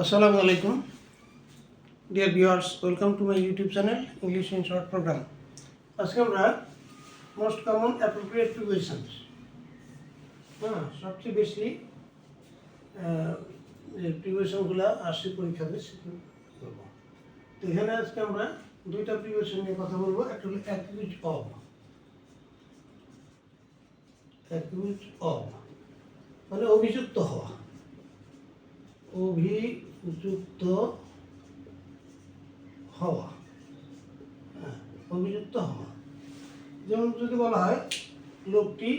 Assalamu alaikum. Dear viewers, welcome to my YouTube channel English in Short Program. আজকে আমরা most common appropriate prepositions সবচেয়ে বেশি যে প্রিপোজিশনগুলো আসে পরীক্ষাতে সেগুলো করবো। তো এখানে আজকে আমরা দুইটা প্রিপোজিশন নিয়ে কথা বলবো। একটা হলো অ্যাকিউজ অফ। অ্যাকিউজ অফ মানে অভিযুক্ত হওয়া। অভিযুক্ত হওয়া, অভিযুক্ত হওয়া। যেমন যদি বলা হয় লোকটি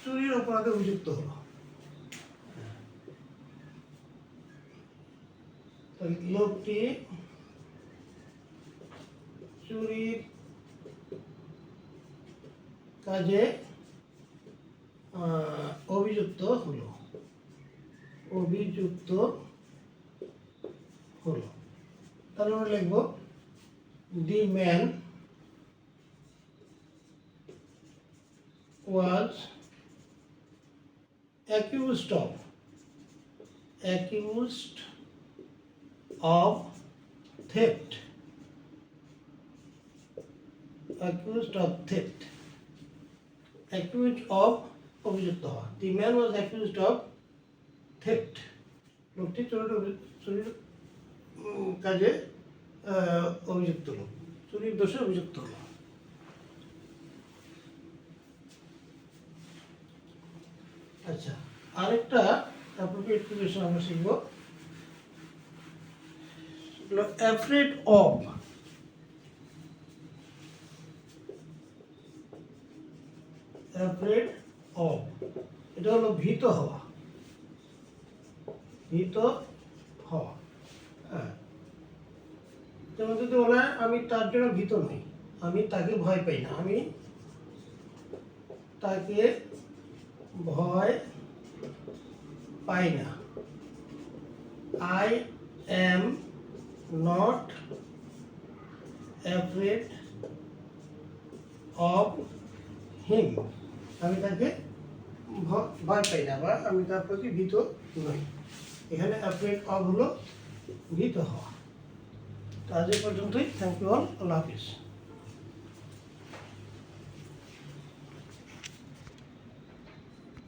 চুরির অপরাধে অভিযুক্ত হলো, লোকটি চুরির কাজে অভিযুক্ত হলো, অভিযুক্ত হলো। তাহলে আমরা লিখব the man was accused of theft. Accused of theft. Accused of অভিযুক্ত হওয়া। The man was accused of theft. লোকটি চুরির কাজে অভিযুক্ত হলো, চুরির দোষে অভিযুক্ত হলো। আচ্ছা, আরেকটা অ্যাপ্রোপ্রিয়েট প্রিপোজিশন আমরা শিখব, অ্যাফ্রেড অফ। অ্যাফ্রেড অফ এটা হলো ভীত হওয়া, ভীত হওয়া। যেমন যদি বলা হয় আমি তার জন্য ভীত নই, আমি তাকে ভয় পাই না, আমি তাকে ভয় পাই না। I am not afraid of him. আমি তাকে ভয় পাই না বা আমি তার প্রতি ভীত নই। এখানে অ্যাফ্রেড অফ হলো ভীত হওয়া। তো আজ এ পর্যন্তই। Thank you all. আল্লাহ হাফিজ।